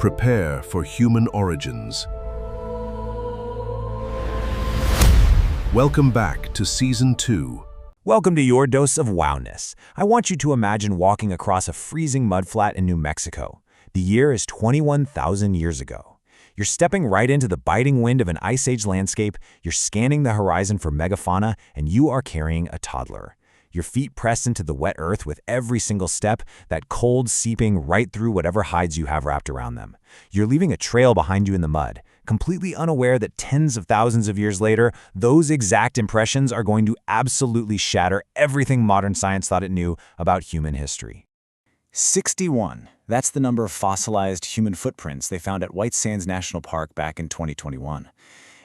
Prepare for human origins. Welcome back to Season 2. Welcome to your dose of wowness. I want you to imagine walking across a freezing mudflat in New Mexico. The year is 21,000 years ago. You're stepping right into the biting wind of an ice age landscape, you're scanning the horizon for megafauna, and you are carrying a toddler. Your feet pressed into the wet earth with every single step, that cold seeping right through whatever hides you have wrapped around them. You're leaving a trail behind you in the mud, completely unaware that tens of thousands of years later, those exact impressions are going to absolutely shatter everything modern science thought it knew about human history. 61. That's the number of fossilized human footprints they found at White Sands National Park back in 2021.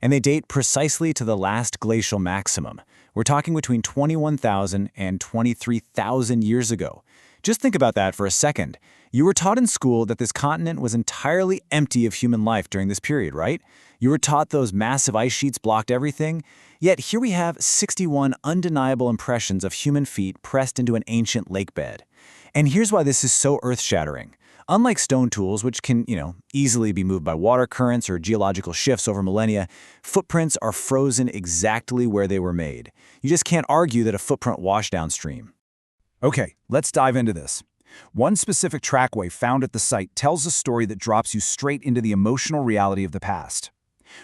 And they date precisely to the Last Glacial Maximum. We're talking between 21,000 and 23,000 years ago. Just think about that for a second. You were taught in school that this continent was entirely empty of human life during this period, right? You were taught those massive ice sheets blocked everything. Yet here we have 61 undeniable impressions of human feet pressed into an ancient lake bed. And here's why this is so earth-shattering. Unlike stone tools, which can, easily be moved by water currents or geological shifts over millennia, footprints are frozen exactly where they were made. You just can't argue that a footprint washed downstream. Okay, let's dive into this. One specific trackway found at the site tells a story that drops you straight into the emotional reality of the past.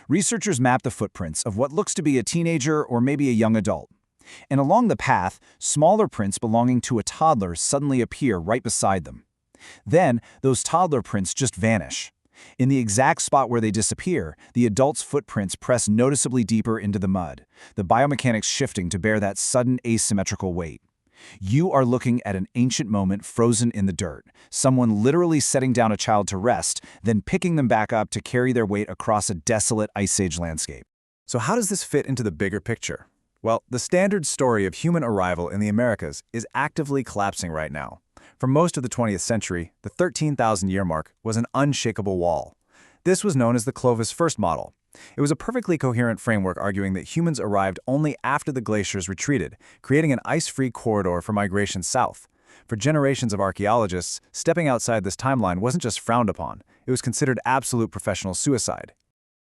Researchers map the footprints of what looks to be a teenager or maybe a young adult. And along the path, smaller prints belonging to a toddler suddenly appear right beside them. Then, those toddler prints just vanish. In the exact spot where they disappear, the adult's footprints press noticeably deeper into the mud, the biomechanics shifting to bear that sudden asymmetrical weight. You are looking at an ancient moment frozen in the dirt, someone literally setting down a child to rest, then picking them back up to carry their weight across a desolate ice age landscape. So how does this fit into the bigger picture? Well, the standard story of human arrival in the Americas is actively collapsing right now. For most of the 20th century, the 13,000-year mark was an unshakable wall. This was known as the Clovis first model. It was a perfectly coherent framework arguing that humans arrived only after the glaciers retreated, creating an ice-free corridor for migration south. For generations of archaeologists, stepping outside this timeline wasn't just frowned upon, it was considered absolute professional suicide.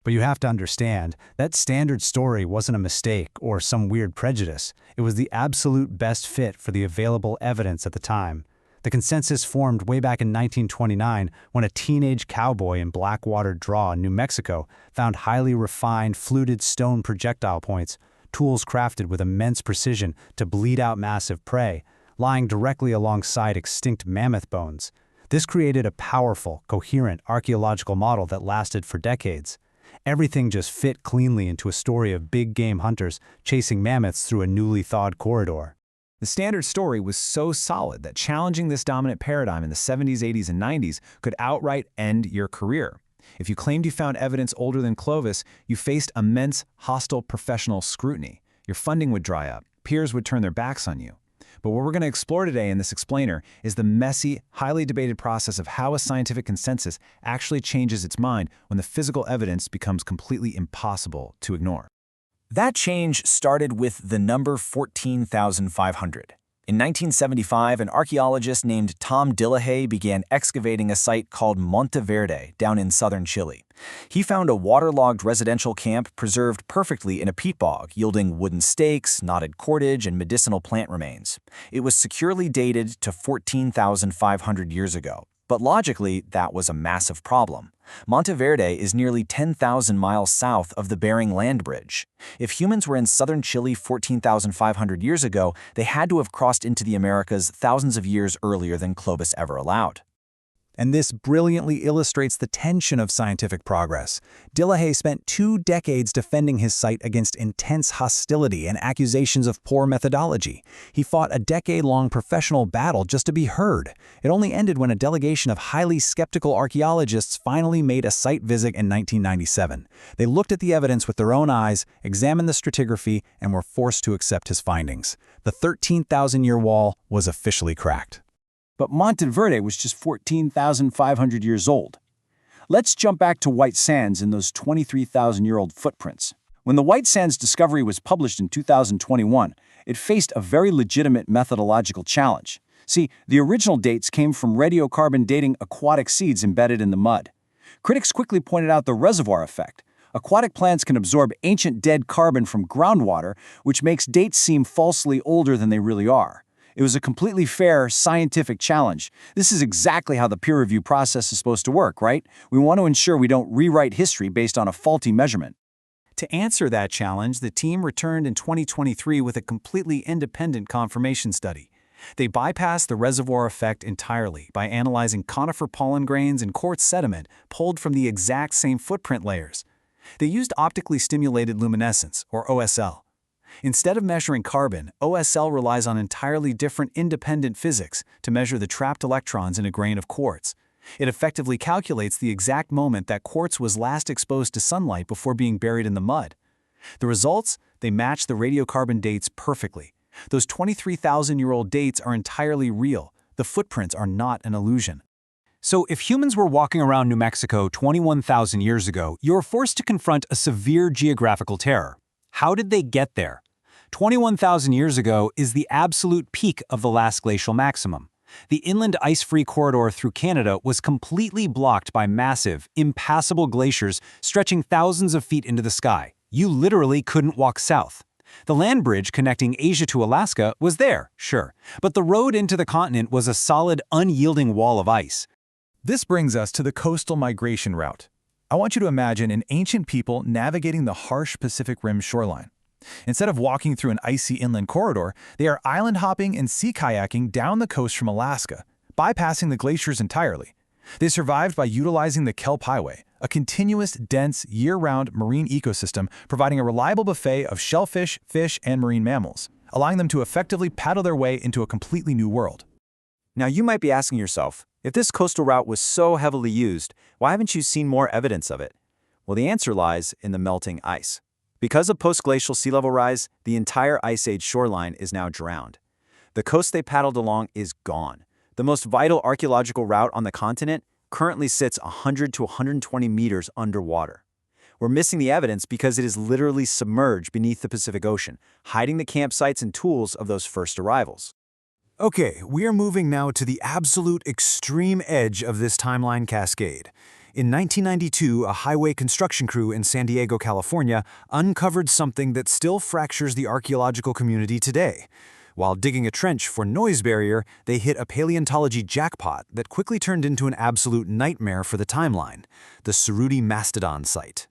But you have to understand, that standard story wasn't a mistake or some weird prejudice. It was the absolute best fit for the available evidence at the time. The consensus formed way back in 1929 when a teenage cowboy in Blackwater Draw, New Mexico, found highly refined, fluted stone projectile points, tools crafted with immense precision to bleed out massive prey, lying directly alongside extinct mammoth bones. This created a powerful, coherent archaeological model that lasted for decades. Everything just fit cleanly into a story of big game hunters chasing mammoths through a newly thawed corridor. The standard story was so solid that challenging this dominant paradigm in the 70s, 80s, and 90s could outright end your career. If you claimed you found evidence older than Clovis, you faced immense, hostile professional scrutiny. Your funding would dry up. Peers would turn their backs on you. But what we're going to explore today in this explainer is the messy, highly debated process of how a scientific consensus actually changes its mind when the physical evidence becomes completely impossible to ignore. That change started with the number 14,500. In 1975, an archaeologist named Tom Dillahay began excavating a site called Monteverde down in southern Chile. He found a waterlogged residential camp preserved perfectly in a peat bog, yielding wooden stakes, knotted cordage, and medicinal plant remains. It was securely dated to 14,500 years ago. But logically, that was a massive problem. Monteverde is nearly 10,000 miles south of the Bering Land Bridge. If humans were in southern Chile 14,500 years ago, they had to have crossed into the Americas thousands of years earlier than Clovis ever allowed. And this brilliantly illustrates the tension of scientific progress. Dillahay spent 2 decades defending his site against intense hostility and accusations of poor methodology. He fought a decade-long professional battle just to be heard. It only ended when a delegation of highly skeptical archaeologists finally made a site visit in 1997. They looked at the evidence with their own eyes, examined the stratigraphy, and were forced to accept his findings. The 13,000-year wall was officially cracked. But Monteverde was just 14,500 years old. Let's jump back to White Sands and those 23,000-year-old footprints. When the White Sands discovery was published in 2021, it faced a very legitimate methodological challenge. See, the original dates came from radiocarbon dating aquatic seeds embedded in the mud. Critics quickly pointed out the reservoir effect. Aquatic plants can absorb ancient dead carbon from groundwater, which makes dates seem falsely older than they really are. It was a completely fair, scientific challenge. This is exactly how the peer review process is supposed to work, right? We want to ensure we don't rewrite history based on a faulty measurement. To answer that challenge, the team returned in 2023 with a completely independent confirmation study. They bypassed the reservoir effect entirely by analyzing conifer pollen grains and quartz sediment pulled from the exact same footprint layers. They used optically stimulated luminescence, or OSL. Instead of measuring carbon, OSL relies on entirely different independent physics to measure the trapped electrons in a grain of quartz. It effectively calculates the exact moment that quartz was last exposed to sunlight before being buried in the mud. The results? They match the radiocarbon dates perfectly. Those 23,000-year-old dates are entirely real. The footprints are not an illusion. So if humans were walking around New Mexico 21,000 years ago, you were forced to confront a severe geographical terror. How did they get there? 21,000 years ago is the absolute peak of the Last Glacial Maximum. The inland ice-free corridor through Canada was completely blocked by massive, impassable glaciers stretching thousands of feet into the sky. You literally couldn't walk south. The land bridge connecting Asia to Alaska was there, sure, but the road into the continent was a solid, unyielding wall of ice. This brings us to the coastal migration route. I want you to imagine an ancient people navigating the harsh Pacific Rim shoreline. Instead of walking through an icy inland corridor, they are island hopping and sea kayaking down the coast from Alaska, bypassing the glaciers entirely. They survived by utilizing the kelp highway, a continuous, dense, year-round marine ecosystem providing a reliable buffet of shellfish, fish, and marine mammals, allowing them to effectively paddle their way into a completely new world. Now you might be asking yourself, if this coastal route was so heavily used, why haven't you seen more evidence of it? Well, the answer lies in the melting ice. Because of post-glacial sea level rise, the entire Ice Age shoreline is now drowned. The coast they paddled along is gone. The most vital archaeological route on the continent currently sits 100 to 120 meters underwater. We're missing the evidence because it is literally submerged beneath the Pacific Ocean, hiding the campsites and tools of those first arrivals. Okay, we are moving now to the absolute extreme edge of this timeline cascade. In 1992, a highway construction crew in San Diego, California, uncovered something that still fractures the archaeological community today. While digging a trench for noise barrier, they hit a paleontology jackpot that quickly turned into an absolute nightmare for the timeline, the ceruttimastodon site.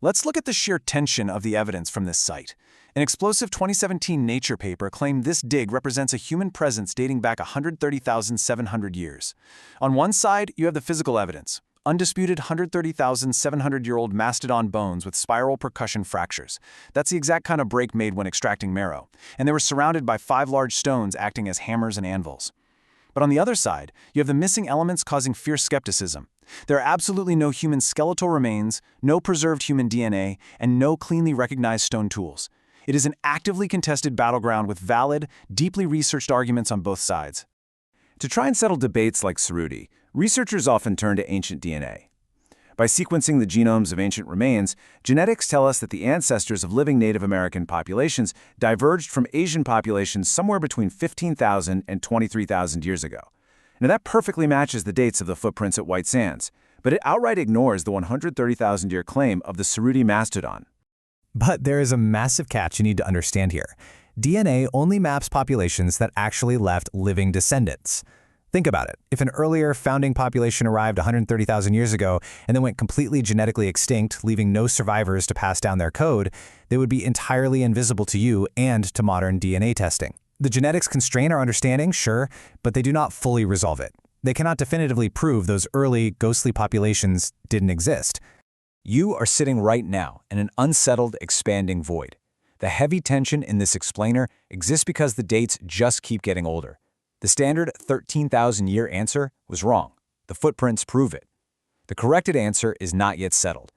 Let's look at the sheer tension of the evidence from this site. An explosive 2017 Nature paper claimed this dig represents a human presence dating back 130,700 years. On one side, you have the physical evidence. Undisputed 130,700-year-old mastodon bones with spiral percussion fractures. That's the exact kind of break made when extracting marrow, and they were surrounded by 5 large stones acting as hammers and anvils. But on the other side, you have the missing elements causing fierce skepticism. There are absolutely no human skeletal remains, no preserved human DNA, and no cleanly recognized stone tools. It is an actively contested battleground with valid, deeply researched arguments on both sides. To try and settle debates like Cerutti, researchers often turn to ancient DNA. By sequencing the genomes of ancient remains, genetics tell us that the ancestors of living Native American populations diverged from Asian populations somewhere between 15,000 and 23,000 years ago. Now that perfectly matches the dates of the footprints at White Sands, but it outright ignores the 130,000-year claim of the ceruttimastodon. But there is a massive catch you need to understand here. DNA only maps populations that actually left living descendants. Think about it. If an earlier founding population arrived 130,000 years ago and then went completely genetically extinct, leaving no survivors to pass down their code, they would be entirely invisible to you and to modern DNA testing. The genetics constrain our understanding, sure, but they do not fully resolve it. They cannot definitively prove those early, ghostly populations didn't exist. You are sitting right now in an unsettled, expanding void. The heavy tension in this explainer exists because the dates just keep getting older. The standard 13,000-year answer was wrong. The footprints prove it. The corrected answer is not yet settled.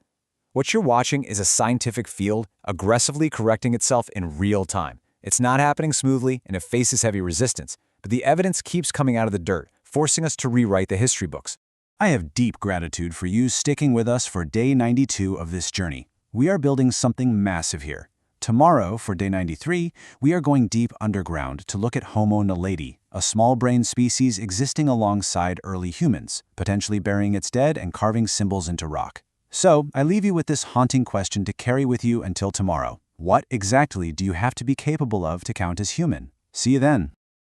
What you're watching is a scientific field aggressively correcting itself in real time. It's not happening smoothly and it faces heavy resistance, but the evidence keeps coming out of the dirt, forcing us to rewrite the history books. I have deep gratitude for you sticking with us for day 92 of this journey. We are building something massive here. Tomorrow, for day 93, we are going deep underground to look at Homo naledi, a small-brained species existing alongside early humans, potentially burying its dead and carving symbols into rock. So, I leave you with this haunting question to carry with you until tomorrow. What exactly do you have to be capable of to count as human? See you then.